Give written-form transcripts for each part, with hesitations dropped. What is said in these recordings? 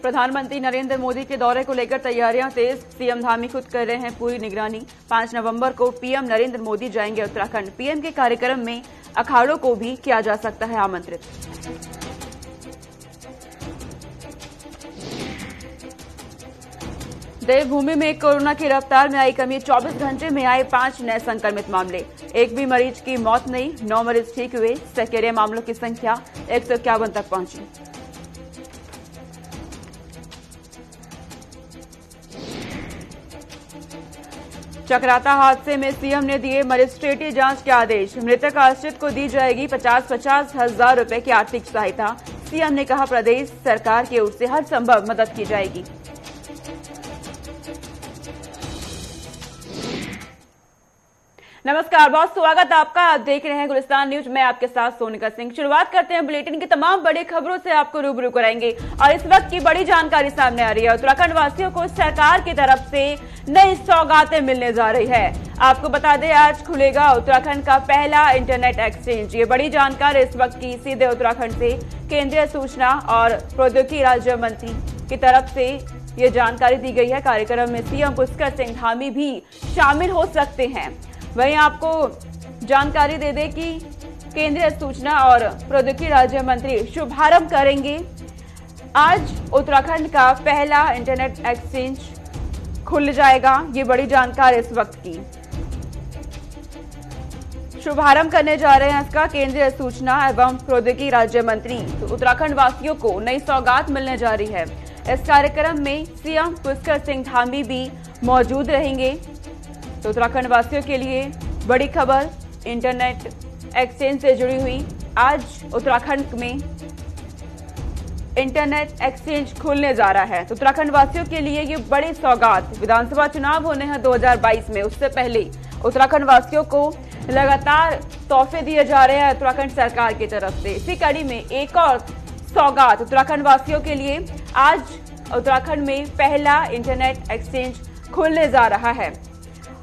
प्रधानमंत्री नरेंद्र मोदी के दौरे को लेकर तैयारियां तेज। सीएम धामी खुद कर रहे हैं पूरी निगरानी। 5 नवंबर को पीएम नरेंद्र मोदी जाएंगे उत्तराखंड। पीएम के कार्यक्रम में अखाड़ों को भी किया जा सकता है आमंत्रित। देवभूमि में कोरोना की रफ्तार में आई कमी। 24 घंटे में आए 5 नए संक्रमित मामले। एक भी मरीज की मौत नहीं, 9 मरीज ठीक हुए। सक्रिय मामलों की संख्या 151 तक पहुंची। चक्राता हादसे में सीएम ने दिए मजिस्ट्रेटी जांच के आदेश। मृतक आश्रित को दी जाएगी 50-50 हजार रुपए की आर्थिक सहायता। सीएम ने कहा प्रदेश सरकार की ओर से हर संभव मदद की जाएगी। नमस्कार, बहुत स्वागत आपका। आप देख रहे हैं गुलिस्तान न्यूज। मैं आपके साथ सोनिका सिंह। शुरुआत करते हैं बुलेटिन की। तमाम बड़ी खबरों से आपको रूबरू कराएंगे और इस वक्त की बड़ी जानकारी सामने आ रही है। उत्तराखंड वासियों को सरकार की तरफ से नई सौगातें मिलने जा रही है। आपको बता दें, आज खुलेगा उत्तराखंड का पहला इंटरनेट एक्सचेंज। ये बड़ी जानकारी इस वक्त की सीधे उत्तराखंड से केंद्रीय सूचना और प्रौद्योगिकी राज्य मंत्री की तरफ से ये जानकारी दी गई है। कार्यक्रम में सीएम पुष्कर सिंह धामी भी शामिल हो सकते हैं। वहीं आपको जानकारी दे दें कि केंद्रीय सूचना और प्रौद्योगिकी राज्य मंत्री शुभारंभ करेंगे। आज उत्तराखंड का पहला इंटरनेट एक्सचेंज खुल जाएगा। ये बड़ी जानकारी इस वक्त की। शुभारंभ करने जा रहे हैं इसका केंद्रीय सूचना एवं प्रौद्योगिकी राज्य मंत्री। तो उत्तराखंड वासियों को नई सौगात मिलने जा रही है। इस कार्यक्रम में सीएम पुष्कर सिंह धामी भी मौजूद रहेंगे। तो उत्तराखंड वासियों के लिए बड़ी खबर इंटरनेट एक्सचेंज से जुड़ी हुई। आज उत्तराखंड में इंटरनेट एक्सचेंज खुलने जा रहा है। तो उत्तराखंड वासियों के लिए ये बड़ी सौगात। विधानसभा चुनाव होने हैं 2022 में, उससे पहले उत्तराखंड वासियों को लगातार तोहफे दिए जा रहे हैं उत्तराखंड सरकार की तरफ से। इसी कड़ी में एक और सौगात उत्तराखंड वासियों के लिए। आज उत्तराखंड में पहला इंटरनेट एक्सचेंज खुलने जा रहा है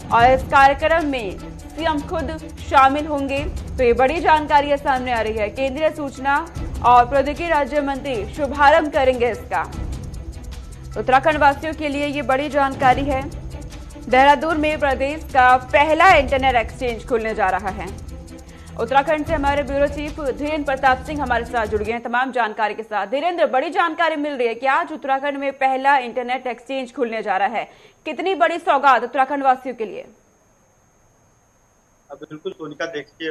और इस कार्यक्रम में सीएम खुद शामिल होंगे। तो ये बड़ी जानकारी सामने आ रही है। केंद्रीय सूचना और प्रौद्योगिकी राज्य मंत्री शुभारंभ करेंगे इसका। उत्तराखंड वासियों के लिए ये बड़ी जानकारी है। देहरादून में प्रदेश का पहला इंटरनेट एक्सचेंज खुलने जा रहा है। उत्तराखंड से हमारे ब्यूरो चीफ धीरेन्द्र प्रताप सिंह हमारे साथ जुड़ गए हैं तमाम जानकारी के साथ। धीरेन्द्र, बड़ी जानकारी मिल रही है कि आज उत्तराखंड में पहला इंटरनेट एक्सचेंज खुलने जा रहा है। कितनी बड़ी सौगात उत्तराखंड वासियों के लिए? बिल्कुल सोनिका, देखिए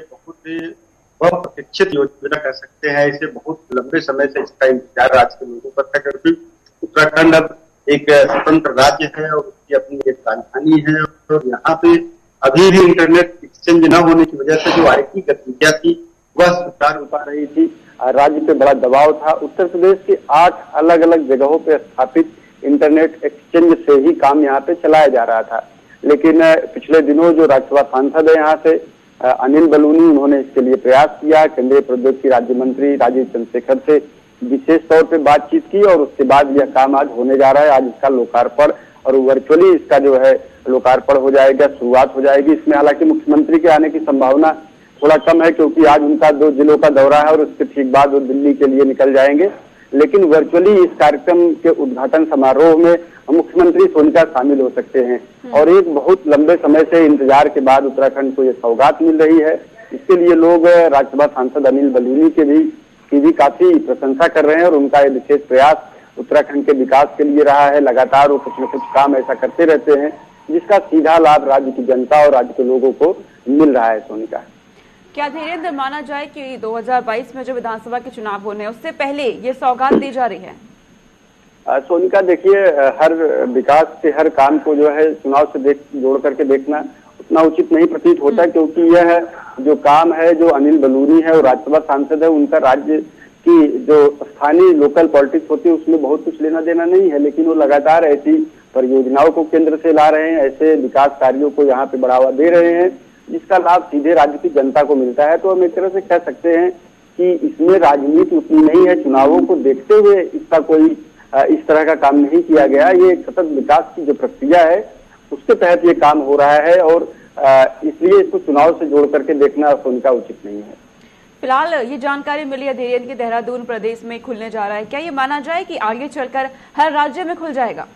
बहुत अपेक्षित योजना कह सकते हैं इसे। बहुत लंबे समय से इसका इंतजार राज्य के लोगों पर था, क्योंकि उत्तराखंड अब एक स्वतंत्र राज्य है और उसकी अपनी एक राजधानी है और यहाँ पे अभी भी इंटरनेट एक्सचेंज न होने की वजह से जो आईटी गतिविधियां थी वह सुचारू हो पा रही थी। राज्य पे बड़ा दबाव था। उत्तर प्रदेश के 8 अलग अलग जगहों पे स्थापित इंटरनेट एक्सचेंज से ही काम यहाँ पे चलाया जा रहा था। लेकिन पिछले दिनों जो राज्यसभा सांसद है यहाँ से अनिल बलूनी, उन्होंने इसके लिए प्रयास किया। केंद्रीय प्रौद्योगिकी राज्य मंत्री राजीव चंद्रशेखर से विशेष तौर पे बातचीत की और उसके बाद यह काम आज होने जा रहा है। आज इसका लोकार्पण और वर्चुअली इसका जो है लोकार्पण हो जाएगा, शुरुआत हो जाएगी। इसमें हालांकि मुख्यमंत्री के आने की संभावना थोड़ा कम है, क्योंकि आज उनका 2 जिलों का दौरा है और उसके ठीक बाद वो दिल्ली के लिए निकल जाएंगे। लेकिन वर्चुअली इस कार्यक्रम के उद्घाटन समारोह में मुख्यमंत्री सोनिका शामिल हो सकते हैं और एक बहुत लंबे समय से इंतजार के बाद उत्तराखंड को ये सौगात मिल रही है। इसके लिए लोग राज्यसभा सांसद अनिल बलूनी की भी काफी प्रशंसा कर रहे हैं और उनका ये विशेष प्रयास उत्तराखंड के विकास के लिए रहा है। लगातार वो कुछ न कुछ काम ऐसा करते रहते हैं जिसका सीधा लाभ राज्य की जनता और राज्य के लोगों को मिल रहा है। सोनिका, क्या धीरेन्द्र माना जाए कि 2022 में जो विधानसभा के चुनाव होने हैं उससे पहले ये सौगात दी जा रही है? सोनिका, देखिए, हर विकास के हर काम को जो है चुनाव से जोड़ करके देखना उतना उचित नहीं प्रतीत होता, क्योंकि यह जो काम है, जो अनिल बलूनी है और राज्यसभा सांसद है, उनका राज्य की जो स्थानीय लोकल पॉलिटिक्स होती है उसमें बहुत कुछ लेना देना नहीं है। लेकिन वो लगातार ऐसी परियोजनाओं को केंद्र से ला रहे हैं, ऐसे विकास कार्यों को यहाँ पे बढ़ावा दे रहे हैं जिसका लाभ सीधे राज्य की जनता को मिलता है। तो हम एक तरह से कह सकते हैं कि इसमें राजनीति उतनी नहीं है। चुनावों को देखते हुए इसका कोई इस तरह का काम नहीं किया गया। ये एक सतत विकास की जो प्रक्रिया है उसके तहत ये काम हो रहा है और इसलिए इसको चुनाव से जोड़ करके देखना उनका उचित नहीं है। फिलहाल ये जानकारी मिली है धीरेन्द्र की देहरादून प्रदेश में खुलने जा रहा है, क्या ये माना जाए कि आगे चलकर हर राज्य में खुल जाएगा?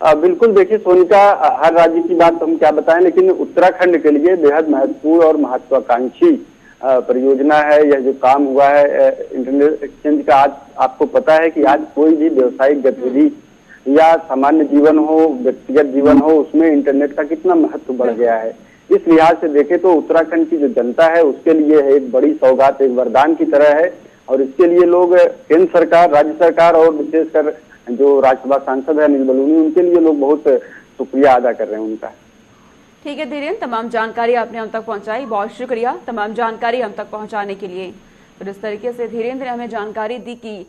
बिल्कुल, देखिए सोनिका, हर राज्य की बात हम क्या बताएं, लेकिन उत्तराखंड के लिए बेहद महत्वपूर्ण और महत्वाकांक्षी परियोजना है। यह जो काम हुआ है इंटरनेट एक्सचेंज का, आज आपको पता है कि आज कोई भी व्यवसायिक गतिविधि या सामान्य जीवन हो, व्यक्तिगत जीवन हो, उसमें इंटरनेट का कितना महत्व बढ़ गया है। इस लिहाज से देखें तो उत्तराखंड की जो जनता है उसके लिए एक बड़ी सौगात, एक वरदान की तरह है। और इसके लिए लोग केंद्र सरकार, राज्य सरकार और विशेषकर जो राज्यसभा सांसद है अनिल बलूनी, उनके लिए लोग बहुत शुक्रिया अदा कर रहे हैं उनका। ठीक है धीरेन्द्र, तमाम जानकारी आपने हम तक पहुंचाई, बहुत शुक्रिया तमाम जानकारी हम तक पहुंचाने के लिए। तो इस तरीके से धीरेन्द्र ने हमें जानकारी दी कि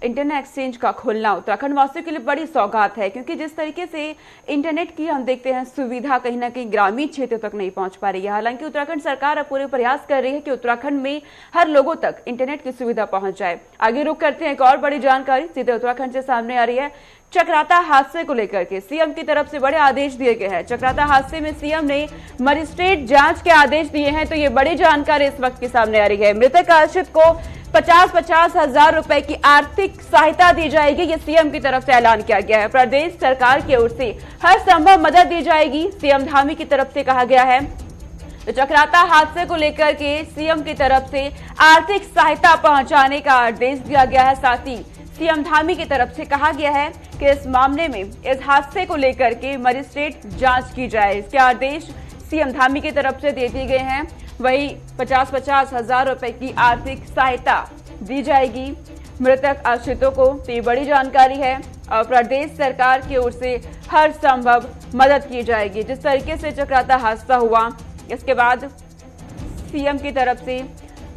इंटरनेट एक्सचेंज का खुलना उत्तराखंड वासियों के लिए बड़ी सौगात है, क्योंकि जिस तरीके से इंटरनेट की हम देखते हैं सुविधा कहीं ना कहीं ग्रामीण क्षेत्रों तक नहीं पहुंच पा रही है। हालांकि उत्तराखंड सरकार अब पूरे प्रयास कर रही है कि उत्तराखंड में हर लोगों तक इंटरनेट की सुविधा पहुंच जाए। आगे रुक करते हैं, एक और बड़ी जानकारी सीधे उत्तराखंड से सामने आ रही है। चक्राता हादसे को लेकर के सीएम की तरफ से बड़े आदेश दिए गए हैं। चक्राता हादसे में सीएम ने मजिस्ट्रेट जांच के आदेश दिए हैं, तो ये बड़ी जानकारी इस वक्त की सामने आ रही है। मृतक आश्रित को 50-50 हजार रुपए की आर्थिक सहायता दी जाएगी, ये सीएम की तरफ से ऐलान किया गया है। प्रदेश सरकार की ओर से हर संभव मदद दी जाएगी, सीएम धामी की तरफ से कहा गया है। तो चक्राता हादसे को लेकर के सीएम की तरफ से आर्थिक सहायता पहुंचाने का आदेश दिया गया है। साथ ही सीएम धामी की तरफ से कहा गया है कि इस मामले में, इस हादसे को लेकर के मजिस्ट्रेट जांच की जाए। इसके आदेश सीएम धामी की तरफ से दे दिए गए हैं। वही 50-50 हजार रुपए की आर्थिक सहायता दी जाएगी मृतक आश्रितों को। तो ये बड़ी जानकारी है और प्रदेश सरकार की ओर से हर संभव मदद की जाएगी। जिस तरीके से चक्राता हादसा हुआ, इसके बाद सीएम की तरफ से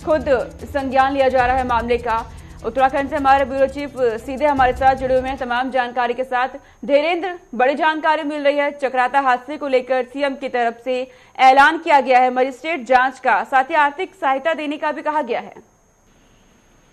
खुद संज्ञान लिया जा रहा है मामले का। उत्तराखंड से हमारे ब्यूरो चीफ सीधे हमारे साथ जुड़े हुए हैं तमाम जानकारी के साथ। धीरेन्द्र, बड़ी जानकारी मिल रही है, चक्राता हादसे को लेकर सीएम की तरफ से ऐलान किया गया है मजिस्ट्रेट जांच का, साथ ही आर्थिक सहायता देने का भी कहा गया है।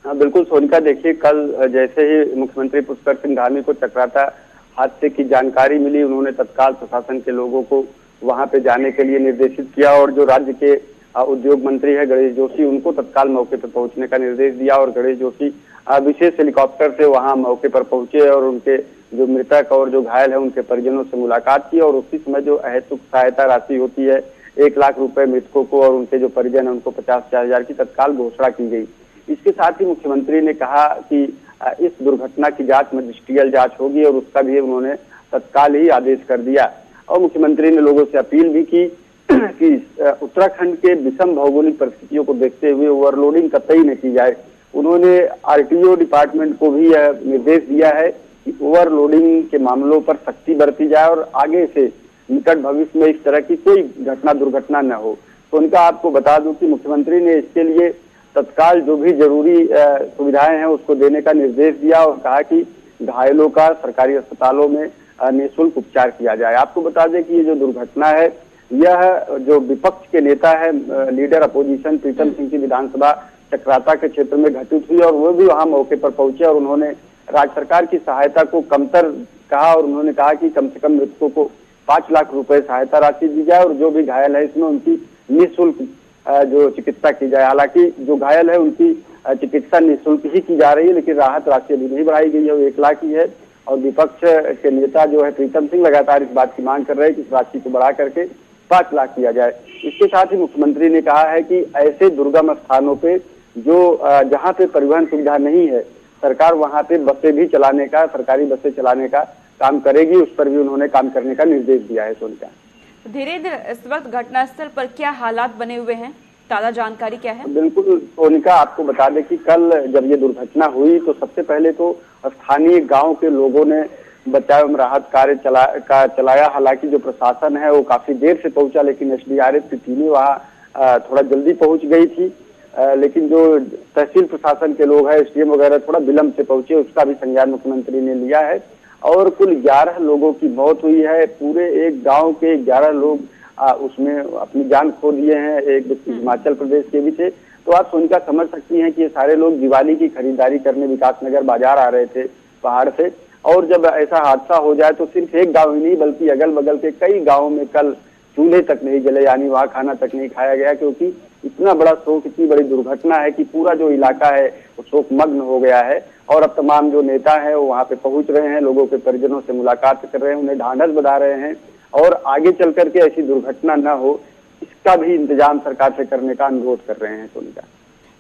हाँ बिल्कुल सोनिका, देखिए कल जैसे ही मुख्यमंत्री पुष्कर सिंह धामी को चक्राता हादसे की जानकारी मिली, उन्होंने तत्काल प्रशासन के लोगों को वहां पे जाने के लिए निर्देशित किया और जो राज्य के उद्योग मंत्री है गणेश जोशी, उनको तत्काल मौके पर पहुंचने का निर्देश दिया और गणेश जोशी विशेष हेलीकॉप्टर से वहां मौके पर पहुंचे और उनके जो मृतक और जो घायल है उनके परिजनों से मुलाकात की। और उसी समय जो अहेतुक सहायता राशि होती है 1 लाख रुपए मृतकों को और उनके जो परिजन है उनको 50-50 हजार की तत्काल घोषणा की गई। इसके साथ ही मुख्यमंत्री ने कहा कि इस दुर्घटना की जांच मजिस्ट्रियल जांच होगी और उसका भी उन्होंने तत्काल ही आदेश कर दिया। और मुख्यमंत्री ने लोगों से अपील भी की कि उत्तराखंड के विषम भौगोलिक परिस्थितियों को देखते हुए ओवरलोडिंग कतई न की जाए। उन्होंने आरटीओ डिपार्टमेंट को भी यह निर्देश दिया है कि ओवरलोडिंग के मामलों पर सख्ती बरती जाए और आगे से निकट भविष्य में इस तरह की कोई दुर्घटना न हो। तो उनका आपको बता दूं कि मुख्यमंत्री ने इसके लिए तत्काल जो भी जरूरी सुविधाएं हैं उसको देने का निर्देश दिया और कहा कि घायलों का सरकारी अस्पतालों में निःशुल्क उपचार किया जाए। आपको बता दें कि ये जो दुर्घटना है, यह जो विपक्ष के नेता है लीडर अपोजिशन प्रीतम सिंह की विधानसभा चक्राता के क्षेत्र में घटित हुई और वो भी वहां मौके पर पहुंचे और उन्होंने राज्य सरकार की सहायता को कमतर कहा और उन्होंने कहा कि कम से कम मृतकों को 5 लाख रुपए सहायता राशि दी जाए और जो भी घायल है इसमें उनकी निःशुल्क जो चिकित्सा की जाए। हालांकि जो घायल है उनकी चिकित्सा निःशुल्क ही की जा रही है, लेकिन राहत राशि अभी नहीं बढ़ाई गई है, वो 1 लाख ही है। और विपक्ष के नेता जो है प्रीतम सिंह लगातार इस बात की मांग कर रहे हैं कि इस राशि को बढ़ा करके 5 लाख किया जाए। इसके साथ ही मुख्यमंत्री ने कहा है कि ऐसे दुर्गम स्थानों पे जो जहां पे परिवहन सुविधा नहीं है, सरकार वहां पे बसें भी चलाने का, सरकारी बसें चलाने का काम करेगी, उस पर भी उन्होंने काम करने का निर्देश दिया है। सोनिका, धीरेन्द्र, इस वक्त घटनास्थल पर क्या हालात बने हुए हैं, ताजा जानकारी क्या है? बिल्कुल सोनिका, आपको बता दें कि कल जब ये दुर्घटना हुई तो सबसे पहले तो स्थानीय गांव के लोगों ने बचाव एवं राहत कार्य चलाया। हालांकि जो प्रशासन है वो काफी देर से पहुंचा, लेकिन एसडीआरएफ की टीमें वहाँ थोड़ा जल्दी पहुंच गई थी। लेकिन जो तहसील प्रशासन के लोग हैं, एसडीएम वगैरह थोड़ा विलंब से पहुंचे, उसका भी संज्ञान मुख्यमंत्री ने लिया है। और कुल 11 लोगों की मौत हुई है। पूरे एक गांव के 11 लोग उसमें अपनी जान खो दिए हैं। एक व्यक्ति हिमाचल प्रदेश के भी थे। तो आप सोनिका समझ सकती हैं कि ये सारे लोग दिवाली की खरीदारी करने विकासनगर बाजार आ रहे थे पहाड़ से, और जब ऐसा हादसा हो जाए तो सिर्फ एक गांव ही नहीं बल्कि अगल बगल के कई गांवों में कल चूल्हे तक नहीं जले, यानी वहां खाना तक नहीं खाया गया, क्योंकि इतना बड़ा शोक, इतनी बड़ी दुर्घटना है कि पूरा जो इलाका है वो शोकमग्न हो गया है। और अब तमाम जो नेता है वो वहाँ पे पहुंच रहे हैं, लोगों के परिजनों से मुलाकात कर रहे हैं, उन्हें ढांढस बंधा रहे हैं और आगे चल करके ऐसी दुर्घटना न हो इसका भी इंतजाम सरकार से करने का अनुरोध कर रहे हैं। सोनिका,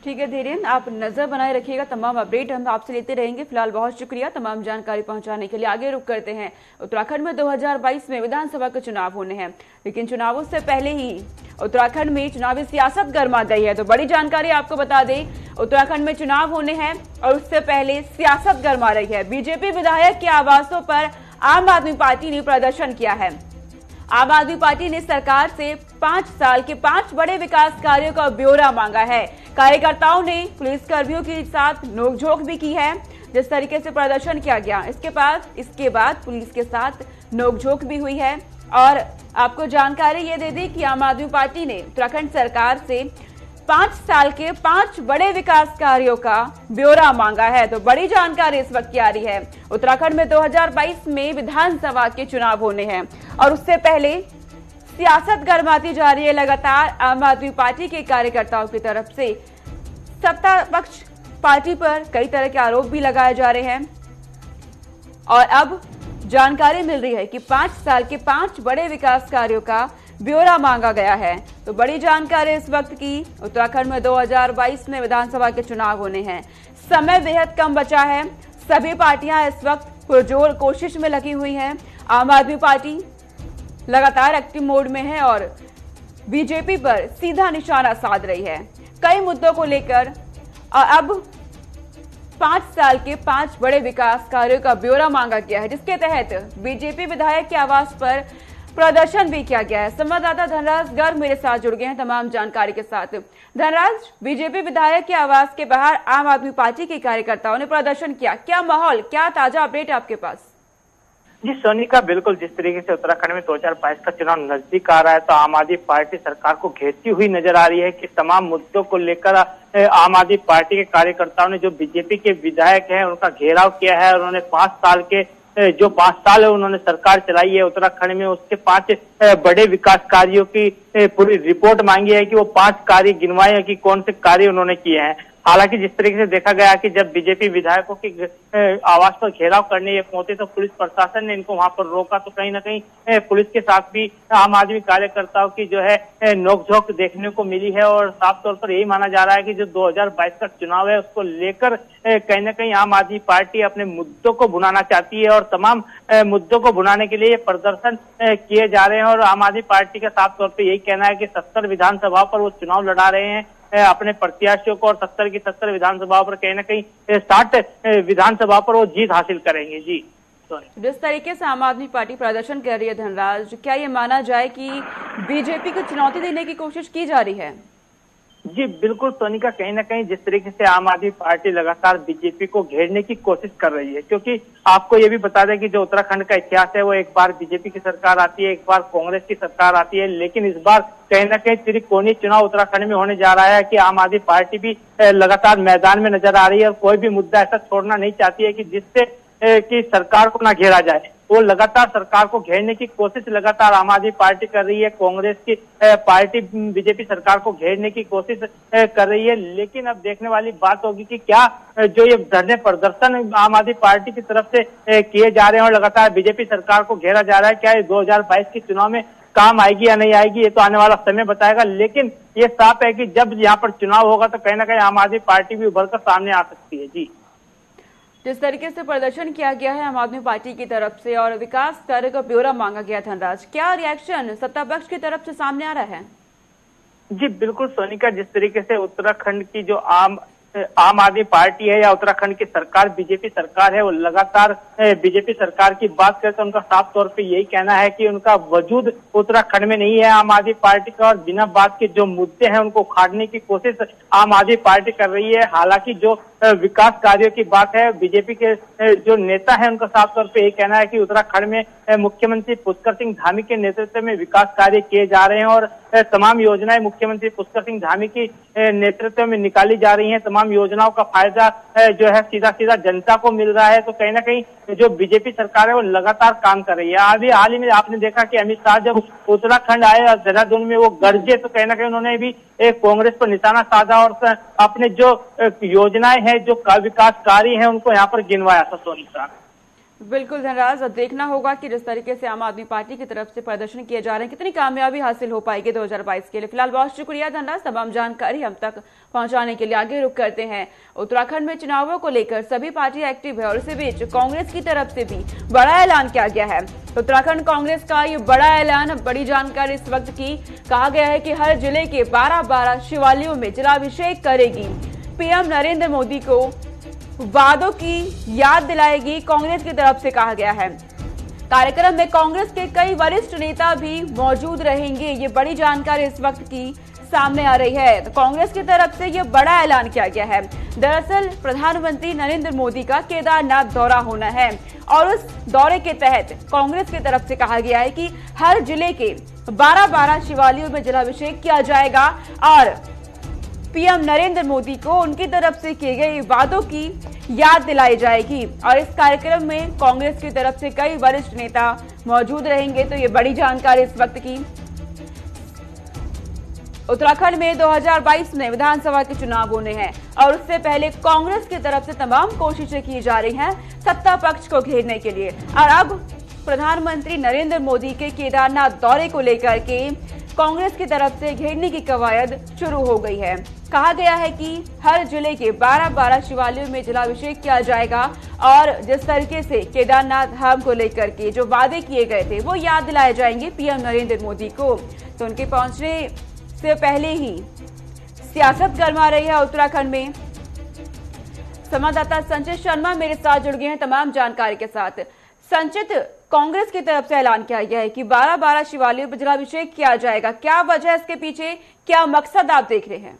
ठीक है धीरेन, आप नजर बनाए रखिएगा, तमाम अपडेट हम आपसे लेते रहेंगे। फिलहाल बहुत शुक्रिया तमाम जानकारी पहुंचाने के लिए। आगे रुक करते हैं, उत्तराखंड में 2022 में विधानसभा के चुनाव होने हैं, लेकिन चुनावों से पहले ही उत्तराखंड में चुनावी सियासत गर्मा गई है। तो बड़ी जानकारी आपको बता दें, उत्तराखंड में चुनाव होने हैं और उससे पहले सियासत गर्मा रही है। बीजेपी विधायक के आवासों पर आम आदमी पार्टी ने प्रदर्शन किया है। आम आदमी पार्टी ने सरकार से 5 साल के 5 बड़े विकास कार्यों का ब्यौरा मांगा है। कार्यकर्ताओं ने पुलिसकर्मियों के साथ नोकझोंक भी की है। जिस तरीके से प्रदर्शन किया गया, इसके बाद पुलिस के साथ नोकझोंक भी हुई है। और आपको जानकारी ये दे दी कि आम आदमी पार्टी ने उत्तराखंड सरकार से 5 साल के 5 बड़े विकास कार्यों का ब्यौरा मांगा है। तो बड़ी जानकारी इस वक्त की आ रही है। उत्तराखंड में 2022 में विधानसभा के चुनाव होने हैं और उससे पहले सियासत गर्माती जा रही है। लगातार आम आदमी पार्टी के कार्यकर्ताओं की तरफ से सत्ता पक्ष पार्टी पर कई तरह के आरोप भी लगाए जा रहे हैं और अब जानकारी मिल रही है कि 5 साल के 5 बड़े विकास कार्यों का ब्यौरा मांगा गया है। तो बड़ी जानकारी इस वक्त की, उत्तराखंड में 2022 में विधानसभा के चुनाव होने हैं, समय बेहद कम बचा है। सभी पार्टियां इस वक्त पुरजोर कोशिश में लगी हुई हैं। आम आदमी पार्टी लगातार एक्टिव मोड में है और बीजेपी पर सीधा निशाना साध रही है कई मुद्दों को लेकर। अब 5 साल के 5 बड़े विकास कार्यों का ब्यौरा मांगा गया है, जिसके तहत बीजेपी विधायक के आवास पर प्रदर्शन भी किया गया है। संवाददाता धनराज गर्ग मेरे साथ जुड़ गए हैं तमाम जानकारी के साथ। धनराज, बीजेपी विधायक के आवास के बाहर आम आदमी पार्टी के कार्यकर्ताओं ने प्रदर्शन किया, क्या माहौल, क्या ताजा अपडेट आपके पास? जी सोनिका, बिल्कुल जिस तरीके से उत्तराखंड में 2022 का चुनाव नजदीक आ रहा है तो आम आदमी पार्टी सरकार को घेरती हुई नजर आ रही है कि तमाम मुद्दों को लेकर आम आदमी पार्टी के कार्यकर्ताओं ने जो बीजेपी के विधायक हैं उनका घेराव किया है और उन्होंने 5 साल के जो 5 साल है उन्होंने सरकार चलाई है उत्तराखंड में, उसके 5 बड़े विकास कार्यों की पूरी रिपोर्ट मांगी है कि वो 5 कार्य गिनवाए कि कौन से कार्य उन्होंने किए हैं। हालांकि जिस तरीके से देखा गया कि जब बीजेपी विधायकों के आवास पर घेराव करने ये पहुंचे तो पुलिस प्रशासन ने इनको वहां पर रोका, तो कहीं ना कहीं पुलिस के साथ भी आम आदमी कार्यकर्ताओं की जो है नोकझोंक देखने को मिली है। और साफ तौर पर यही माना जा रहा है कि जो 2022 का चुनाव है उसको लेकर कहीं ना कहीं आम आदमी पार्टी अपने मुद्दों को भुनाना चाहती है और तमाम मुद्दों को भुनाने के लिए ये प्रदर्शन किए जा रहे हैं। और आम आदमी पार्टी का साफ तौर पर यही कहना है कि 70 विधानसभा पर वो चुनाव लड़ा रहे हैं अपने प्रत्याशियों को और 70 की 70 विधानसभाओं पर कहीं ना कहीं 60 विधानसभा पर वो जीत हासिल करेंगे। जी जिस तरीके से आम आदमी पार्टी प्रदर्शन कर रही है धनराज, क्या ये माना जाए कि बीजेपी को चुनौती देने की कोशिश की जा रही है? जी बिल्कुल सोनिका, कहीं ना कहीं जिस तरीके से आम आदमी पार्टी लगातार बीजेपी को घेरने की कोशिश कर रही है, क्योंकि आपको ये भी बता दें कि जो उत्तराखंड का इतिहास है वो एक बार बीजेपी की सरकार आती है, एक बार कांग्रेस की सरकार आती है, लेकिन इस बार कहीं ना कहीं त्रिकोणीय चुनाव उत्तराखंड में होने जा रहा है कि आम आदमी पार्टी भी लगातार मैदान में नजर आ रही है और कोई भी मुद्दा ऐसा छोड़ना नहीं चाहती है कि जिससे कि सरकार को ना घेरा जाए। वो लगातार सरकार को घेरने की कोशिश लगातार आम आदमी पार्टी कर रही है, कांग्रेस की पार्टी बीजेपी सरकार को घेरने की कोशिश कर रही है। लेकिन अब देखने वाली बात होगी कि क्या जो ये धरने प्रदर्शन आम आदमी पार्टी की तरफ से किए जा रहे हैं और लगातार बीजेपी सरकार को घेरा जा रहा है, क्या ये 2022 के चुनाव में काम आएगी या नहीं आएगी, ये तो आने वाला समय बताएगा। लेकिन ये साफ है कि जब यहाँ पर चुनाव होगा तो कहीं ना कहीं आम आदमी पार्टी भी उभर कर सामने आ सकती है। जी जिस तरीके से प्रदर्शन किया गया है आम आदमी पार्टी की तरफ से और विकास कार्य का ब्यौरा मांगा गया धनराज, क्या रिएक्शन सत्ता पक्ष की तरफ से सामने आ रहा है? जी बिल्कुल सोनिका, जिस तरीके से उत्तराखंड की जो आम आदमी पार्टी है या उत्तराखंड की सरकार बीजेपी सरकार है वो लगातार बीजेपी सरकार की बात करते हैं, उनका साफ तौर पे यही कहना है कि उनका वजूद उत्तराखंड में नहीं है आम आदमी पार्टी का और बिना बात के जो मुद्दे हैं उनको उखाड़ने की कोशिश आम आदमी पार्टी कर रही है। हालांकि जो विकास कार्यों की बात है, बीजेपी के जो नेता है उनका साफ तौर पे यही कहना है कि उत्तराखंड में मुख्यमंत्री पुष्कर सिंह धामी के नेतृत्व में विकास कार्य किए जा रहे हैं और तमाम योजनाएं मुख्यमंत्री पुष्कर सिंह धामी की नेतृत्व में निकाली जा रही हैं, तमाम तमाम योजनाओं का फायदा जो है सीधा सीधा जनता को मिल रहा है। तो कहीं ना कहीं जो बीजेपी सरकार है वो लगातार काम कर रही है। अभी हाल ही में आपने देखा कि अमित शाह जब उत्तराखंड आए और देहरादून में वो गरजे, तो कहीं ना कहीं उन्होंने भी एक कांग्रेस पर निशाना साधा और अपने जो योजनाएं हैं, जो विकास कार्य हैं, उनको यहाँ पर गिनवाया था सोनी का। बिल्कुल धनराज, अब देखना होगा कि जिस तरीके से आम आदमी पार्टी की तरफ से प्रदर्शन किए जा रहे हैं कितनी कामयाबी हासिल हो पाएगी 2022 के लिए। फिलहाल बहुत शुक्रिया धनराज, तमाम जानकारी हम तक पहुंचाने के लिए। आगे रुक करते हैं, उत्तराखंड में चुनावों को लेकर सभी पार्टी एक्टिव है और इसी बीच कांग्रेस की तरफ से भी बड़ा ऐलान किया गया है। उत्तराखंड कांग्रेस का ये बड़ा ऐलान, बड़ी जानकारी इस वक्त की, कहा गया है कि हर जिले के 12 शिवालयों में जलाभिषेक करेगी। पीएम नरेंद्र मोदी को वादों की याद दिलाएगी, कांग्रेस की तरफ से कहा गया है। कार्यक्रम में कांग्रेस के कई वरिष्ठ नेता भी मौजूद रहेंगे। ये बड़ी जानकारी इस वक्त की सामने आ रही है। तो कांग्रेस की तरफ से ये बड़ा ऐलान किया गया है। दरअसल प्रधानमंत्री नरेंद्र मोदी का केदारनाथ दौरा होना है और उस दौरे के तहत कांग्रेस की तरफ से कहा गया है कि हर जिले के 12 शिवालयों में जलाभिषेक किया जाएगा और पीएम नरेंद्र मोदी को उनकी तरफ से किए गए वादों की याद दिलाई जाएगी। और इस कार्यक्रम में कांग्रेस की तरफ से कई वरिष्ठ नेता मौजूद रहेंगे। तो ये बड़ी जानकारी इस वक्त की। उत्तराखंड में 2022 में विधानसभा के चुनाव होने हैं और उससे पहले कांग्रेस की तरफ से तमाम कोशिशें की जा रही हैं सत्ता पक्ष को घेरने के लिए। और अब प्रधानमंत्री नरेंद्र मोदी के केदारनाथ दौरे को लेकर के कांग्रेस की तरफ से घेरने की कवायद शुरू हो गई है। कहा गया है कि हर जिले के 12 शिवालयों में जलाभिषेक किया जाएगा और जिस तरीके से केदारनाथ धाम को लेकर के जो वादे किए गए थे वो याद दिलाए जाएंगे पीएम नरेंद्र मोदी को। तो उनके पहुंचने से पहले ही सियासत गरमा रही है उत्तराखंड में। संवाददाता संचित शर्मा मेरे साथ जुड़ गए हैं तमाम जानकारी के साथ। संचित, कांग्रेस की तरफ से ऐलान किया गया है कि 12 शिवालयों पर जलाभिषेक किया जाएगा, क्या वजह है इसके पीछे, क्या मकसद आप देख रहे हैं?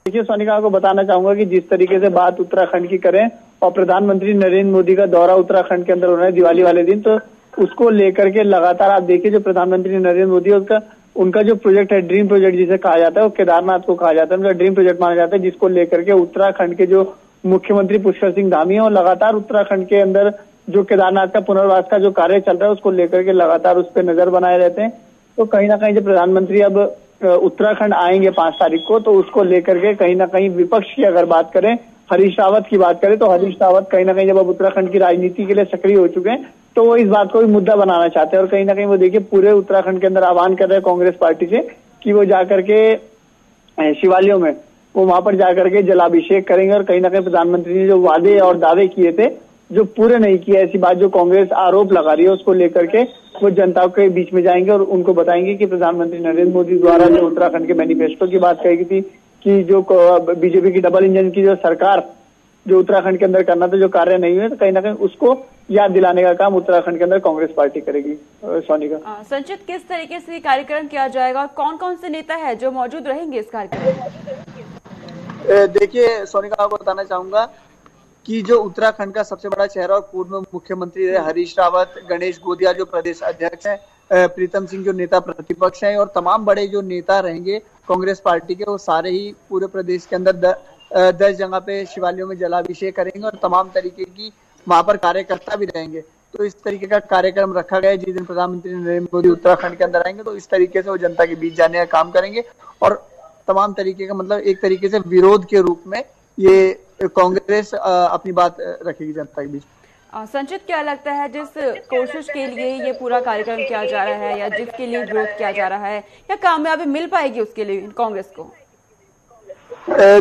देखिए सोनिका, आपको बताना चाहूंगा कि जिस तरीके से बात उत्तराखंड की करें और प्रधानमंत्री नरेंद्र मोदी का दौरा उत्तराखंड के अंदर हो रहा है दिवाली वाले दिन, तो उसको लेकर के लगातार आप देखिए जो प्रधानमंत्री नरेंद्र मोदी है उनका जो प्रोजेक्ट है, ड्रीम प्रोजेक्ट जिसे कहा जाता है, वो केदारनाथ को कहा जाता है, उनका ड्रीम प्रोजेक्ट माना जाता है, जिसको लेकर के उत्तराखंड के जो मुख्यमंत्री पुष्कर सिंह धामी है और लगातार उत्तराखंड के अंदर जो केदारनाथ का पुनर्वास का जो कार्य चल रहा है उसको लेकर के लगातार उस पर नजर बनाए रहते हैं। तो कहीं ना कहीं जब प्रधानमंत्री अब उत्तराखंड आएंगे 5 तारीख को, तो उसको लेकर के कहीं ना कहीं विपक्ष की अगर बात करें, हरीश रावत की बात करें, तो हरीश रावत कहीं ना कहीं जब अब उत्तराखंड की राजनीति के लिए सक्रिय हो चुके हैं तो वो इस बात को भी मुद्दा बनाना चाहते हैं और कहीं ना कहीं वो देखिए पूरे उत्तराखंड के अंदर आह्वान कर रहे हैं कांग्रेस पार्टी से कि वो जाकर के शिवालयों में वो वहां पर जाकर के जलाभिषेक करेंगे और कहीं ना कहीं प्रधानमंत्री ने जो वादे और दावे किए थे जो पूरे नहीं किए, ऐसी बात जो कांग्रेस आरोप लगा रही है उसको लेकर के वो जनता के बीच में जाएंगे और उनको बताएंगे कि प्रधानमंत्री नरेंद्र मोदी द्वारा जो उत्तराखंड के मैनिफेस्टो की बात कही थी कि जो बीजेपी की डबल इंजन की जो सरकार जो उत्तराखंड के अंदर करना था, जो कार्य नहीं हुए, तो कहीं ना कहीं उसको याद दिलाने का काम उत्तराखंड के अंदर कांग्रेस पार्टी करेगी। सोनिका, संचित, किस तरीके से कार्यक्रम किया जाएगा और कौन कौन से नेता है जो मौजूद रहेंगे इस कार्यक्रम में? देखिए सोनिका, आपको बताना चाहूंगा कि जो उत्तराखंड का सबसे बड़ा चेहरा और पूर्व मुख्यमंत्री रहे हरीश रावत, गणेश गोदिया जो प्रदेश अध्यक्ष हैं, प्रीतम सिंह जो नेता प्रतिपक्ष हैं और तमाम बड़े जो नेता रहेंगे कांग्रेस पार्टी के, वो सारे ही पूरे प्रदेश के अंदर 10 जगह पे शिवालयों में जलाभिषेक करेंगे और तमाम तरीके की वहां पर कार्यकर्ता भी रहेंगे। तो इस तरीके का कार्यक्रम रखा गया है। जिस दिन प्रधानमंत्री नरेंद्र मोदी उत्तराखंड के अंदर आएंगे तो इस तरीके से वो जनता के बीच जाने का काम करेंगे और तमाम तरीके का मतलब एक तरीके से विरोध के रूप में ये कांग्रेस अपनी बात रखेगी जनता के बीच। संचित, क्या लगता है जिस कोशिश के लिए ये पूरा कार्यक्रम किया जा रहा है या जिसके लिए विरोध किया जा रहा है, क्या कामयाबी मिल पाएगी उसके लिए कांग्रेस को?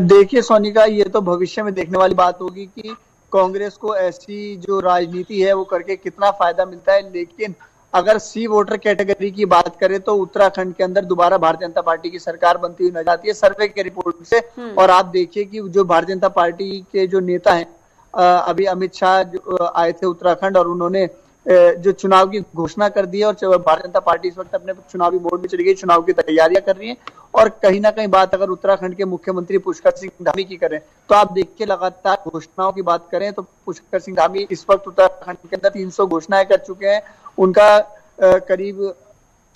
देखिए सोनिका, ये तो भविष्य में देखने वाली बात होगी कि कांग्रेस को ऐसी जो राजनीति है वो करके कितना फायदा मिलता है। लेकिन अगर सी वोटर कैटेगरी की बात करें तो उत्तराखंड के अंदर दोबारा भारतीय जनता पार्टी की सरकार बनती हुई नजर आती है सर्वे के रिपोर्ट से। और आप देखिए कि जो भारतीय जनता पार्टी के जो नेता हैं, अभी अमित शाह जो आए थे उत्तराखंड और उन्होंने जो चुनाव की घोषणा कर दी है और भारतीय जनता पार्टी इस वक्त अपने चुनावी मोड में चली गई, चुनाव की तैयारियां कर रही है। और कहीं ना कहीं बात अगर उत्तराखंड के मुख्यमंत्री पुष्कर सिंह धामी की करें तो आप देखिए लगातार घोषणाओं की बात करें तो पुष्कर सिंह धामी इस वक्त उत्तराखंड के अंदर 300 घोषणाएं कर चुके हैं। उनका करीब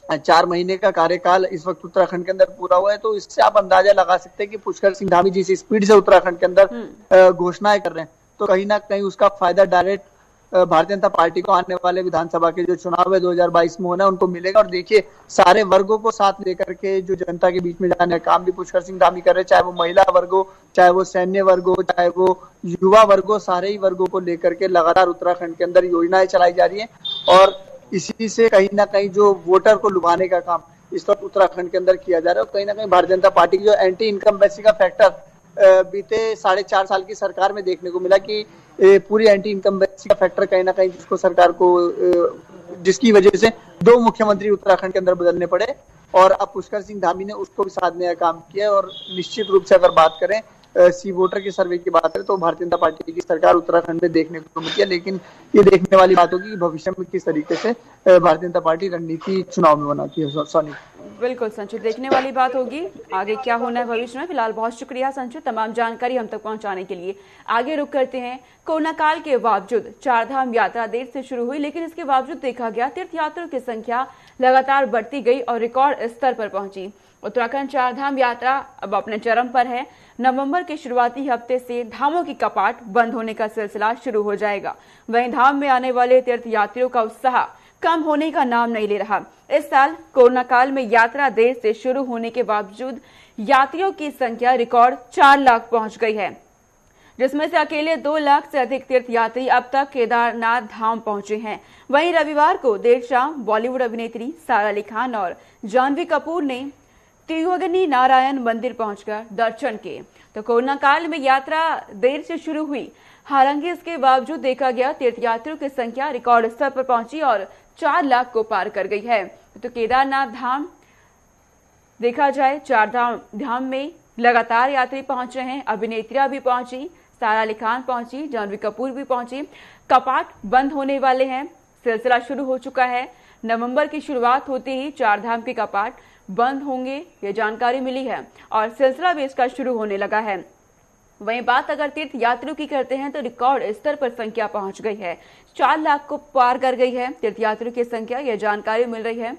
4 महीने का कार्यकाल इस वक्त उत्तराखंड के अंदर पूरा हुआ है। तो इससे आप अंदाजा लगा सकते हैं कि पुष्कर सिंह धामी जिस स्पीड से उत्तराखंड के अंदर घोषणाएं कर रहे हैं, तो कहीं ना कहीं उसका फायदा डायरेक्ट भारतीय जनता पार्टी को आने वाले विधानसभा के जो चुनाव है 2022 में होना है उनको मिलेगा। और देखिए, सारे वर्गों को साथ लेकर के जो जनता के बीच में जाने का काम भी पुष्कर सिंह धामी कर रहे हैं, चाहे वो महिला वर्ग हो, चाहे वो सैन्य वर्ग हो, चाहे वो युवा वर्ग हो, सारे ही वर्गों को लेकर के लगातार उत्तराखंड के अंदर योजनाएं चलाई जा रही है। और इसी से कहीं ना कहीं जो वोटर को लुभाने का काम इस वक्त उत्तराखंड के अंदर किया जा रहा है। और कहीं ना कहीं भारतीय जनता पार्टी की जो एंटी इनकम्बेंसी का फैक्टर बीते 4.5 साल की सरकार में देखने को मिला कि पूरी एंटी इनकम्बेंसी का फैक्टर कहीं ना कहीं जिसको सरकार को जिसकी वजह से 2 मुख्यमंत्री उत्तराखंड के अंदर बदलने पड़े, और अब पुष्कर सिंह धामी ने उसको भी साधने का काम किया। और निश्चित रूप से अगर बात करें सी वोटर के सर्वे की बात करें तो भारतीय जनता पार्टी की सरकार उत्तराखंड में देखने को मिलती है। लेकिन ये देखने वाली बात होगी कि भविष्य में किस तरीके से भारतीय जनता पार्टी रणनीति चुनाव में बनाती है। सोनी, बिल्कुल संचित, देखने वाली बात होगी आगे क्या होना है भविष्य में। फिलहाल बहुत शुक्रिया संचित तमाम जानकारी हम तक पहुंचाने के लिए। आगे रुक करते हैं। कोरोना काल के बावजूद 4 धाम यात्रा देर से शुरू हुई, लेकिन इसके बावजूद देखा गया तीर्थयात्रियों की संख्या लगातार बढ़ती गई और रिकॉर्ड स्तर पर पहुंची। उत्तराखंड 4 धाम यात्रा अब अपने चरम पर है। नवंबर के शुरुआती हफ्ते से धामों की कपाट बंद होने का सिलसिला शुरू हो जाएगा। वहीं धाम में आने वाले तीर्थयात्रियों का उत्साह कम होने का नाम नहीं ले रहा। इस साल कोरोना काल में यात्रा देर से शुरू होने के बावजूद यात्रियों की संख्या रिकॉर्ड 4 लाख पहुंच गई है, जिसमें से अकेले 2 लाख से अधिक तीर्थयात्री अब तक केदारनाथ धाम पहुंचे हैं। वहीं रविवार को देर शाम बॉलीवुड अभिनेत्री सारा अली खान और जानवी कपूर ने त्रियोगिनी नारायण मंदिर पहुंचकर दर्शन किए। तो कोरोना काल में यात्रा देर से शुरू हुई, हालांकि इसके बावजूद देखा गया तीर्थयात्रियों की संख्या रिकॉर्ड स्तर पर पहुंची और 4 लाख को पार कर गई है। तो केदारनाथ धाम देखा जाए, 4 धाम में लगातार यात्री पहुंच रहे हैं। अभिनेत्रियां भी पहुंची, सारा अली खान पहुंची, जानवी कपूर भी पहुंची। कपाट बंद होने वाले हैं, सिलसिला शुरू हो चुका है। नवंबर की शुरुआत होते ही 4 धाम के कपाट बंद होंगे, ये जानकारी मिली है और सिलसिला भी इसका शुरू होने लगा है। वहीं बात अगर तीर्थ यात्रियों की करते हैं तो रिकॉर्ड स्तर पर संख्या पहुंच गई है, 4 लाख को पार कर गई है तीर्थ यात्रियों की संख्या, यह जानकारी मिल रही है।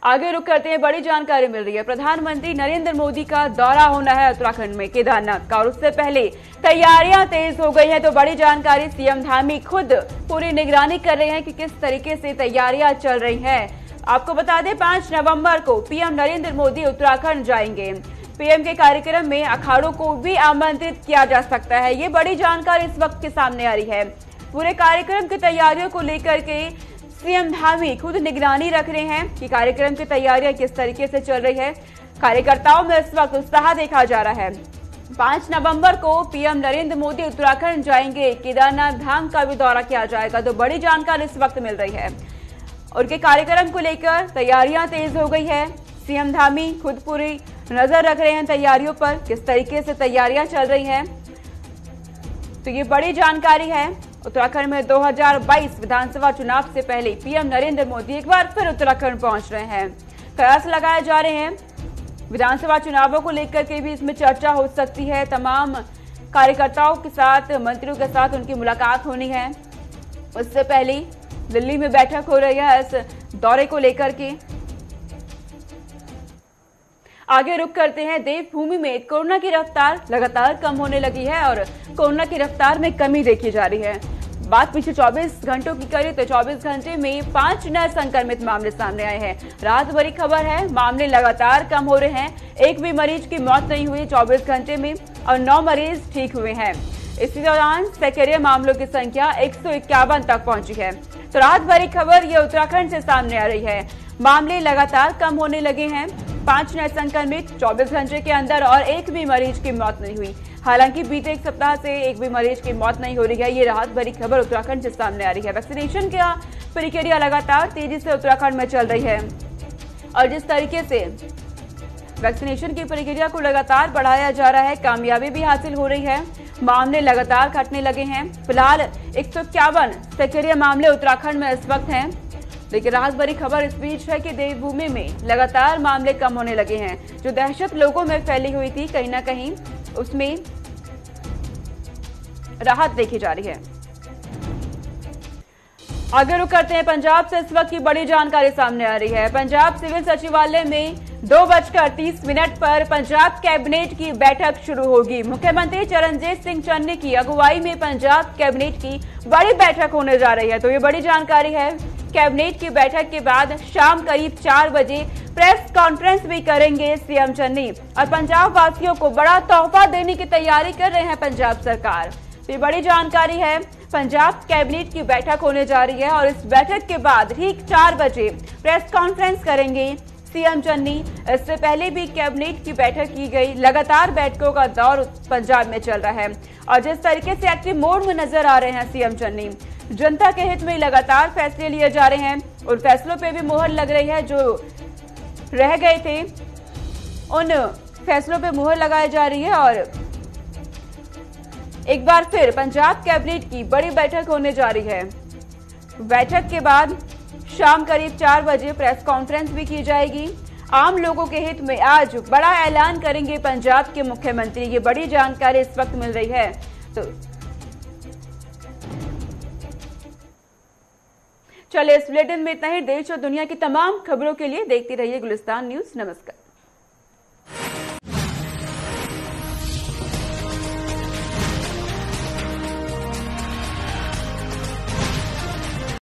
आगे रुक करते हैं, बड़ी जानकारी मिल रही है। प्रधानमंत्री नरेंद्र मोदी का दौरा होना है उत्तराखंड में केदारनाथ का, और उससे पहले तैयारियां तेज हो गई हैं। तो बड़ी जानकारी, सीएम धामी खुद पूरी निगरानी कर रहे हैं कि किस तरीके से तैयारियां चल रही हैं। आपको बता दें 5 नवंबर को पीएम नरेंद्र मोदी उत्तराखंड जाएंगे। पीएम के कार्यक्रम में अखाड़ों को भी आमंत्रित किया जा सकता है, ये बड़ी जानकारी इस वक्त के सामने आ रही है। पूरे कार्यक्रम की तैयारियों को लेकर के सीएम धामी खुद निगरानी रख रहे हैं कि कार्यक्रम की तैयारियां किस तरीके से चल रही है। कार्यकर्ताओं में इस वक्त उत्साह देखा जा रहा है। 5 नवंबर को पीएम नरेंद्र मोदी उत्तराखंड जाएंगे, केदारनाथ धाम का भी दौरा किया जाएगा। तो बड़ी जानकारी इस वक्त मिल रही है। उनके कार्यक्रम को लेकर तैयारियां तेज हो गई है। सीएम धामी खुद पूरी नजर रख रहे हैं तैयारियों पर, किस तरीके से तैयारियां चल रही हैं। तो ये बड़ी जानकारी है। उत्तराखंड में 2022 विधानसभा चुनाव से पहले पीएम नरेंद्र मोदी एक बार फिर उत्तराखंड पहुंच रहे हैं। कयास लगाए जा रहे हैं, विधानसभा चुनावों को लेकर के भी इसमें चर्चा हो सकती है। तमाम कार्यकर्ताओं के साथ, मंत्रियों के साथ उनकी मुलाकात होनी है। उससे पहले दिल्ली में बैठक हो रही है इस दौरे को लेकर के। आगे रुक करते हैं, देवभूमि में कोरोना की रफ्तार लगातार कम होने लगी है और कोरोना की रफ्तार में कमी देखी जा रही है। बात पिछले 24 घंटों की करें तो 24 घंटे में 5 नए संक्रमित मामले सामने आए हैं। राहत भरी खबर है, मामले लगातार कम हो रहे हैं। एक भी मरीज की मौत नहीं हुई 24 घंटे में और 9 मरीज ठीक हुए हैं। इसी दौरान सक्रिय मामलों की संख्या 151 तक पहुंची है। तो राहत भरी खबर ये उत्तराखंड से सामने आ रही है। मामले लगातार कम होने लगे हैं। 5 नए संक्रमित 24 घंटे के अंदर और एक भी मरीज की मौत नहीं हुई। हालांकि बीते एक सप्ताह से एक भी मरीज की मौत नहीं हो रही है। ये राहत भरी खबर उत्तराखंड से सामने आ रही है। वैक्सीनेशन का प्रक्रिया लगातार तेजी से उत्तराखंड में चल रही है और जिस तरीके से वैक्सीनेशन की प्रक्रिया को लगातार बढ़ाया जा रहा है, कामयाबी भी हासिल हो रही है। मामले लगातार घटने लगे हैं। फिलहाल 151 सक्रिय मामले उत्तराखंड में इस वक्त हैं। लेकिन राहत भरी खबर इस बीच है कि देवभूमि में लगातार मामले कम होने लगे हैं। जो दहशत लोगों में फैली हुई थी, कहीं ना कहीं उसमें राहत देखी जा रही है। आगे रुक करते हैं पंजाब से। इस वक्त की बड़ी जानकारी सामने आ रही है। पंजाब सिविल सचिवालय में 2:30 पर पंजाब कैबिनेट की बैठक शुरू होगी। मुख्यमंत्री चरणजीत सिंह चन्नी की अगुवाई में पंजाब कैबिनेट की बड़ी बैठक होने जा रही है। तो ये बड़ी जानकारी है। कैबिनेट की बैठक के बाद शाम करीब 4 बजे प्रेस कॉन्फ्रेंस भी करेंगे सीएम चन्नी और पंजाब वासियों को बड़ा तोहफा देने की तैयारी कर रहे हैं पंजाब सरकार। तो ये बड़ी जानकारी है। पंजाब कैबिनेट की बैठक होने जा रही है और इस बैठक के बाद ठीक 4 बजे प्रेस कॉन्फ्रेंस करेंगे सीएम चन्नी। इससे पहले भी कैबिनेट की बैठक की गई। लगातार बैठकों का दौर पंजाब में चल रहा है और जिस तरीके से एक्टिव मोड में नजर आ रहे हैं सीएम चन्नी, जनता के हित में लगातार फैसले लिए जा रहे हैं। उन फैसलों पे भी मोहर लग रही है, जो रह गए थे उन फैसलों पे मोहर लगाई जा रही है और एक बार फिर पंजाब कैबिनेट की बड़ी बैठक होने जा रही है। बैठक के बाद शाम करीब 4 बजे प्रेस कॉन्फ्रेंस भी की जाएगी। आम लोगों के हित में आज बड़ा ऐलान करेंगे पंजाब के मुख्यमंत्री। ये बड़ी जानकारी इस वक्त मिल रही है। तो चलिए इस बुलेटिन में इतना ही। देश और दुनिया की तमाम खबरों के लिए देखते रहिए गुलिस्तान न्यूज। नमस्कार।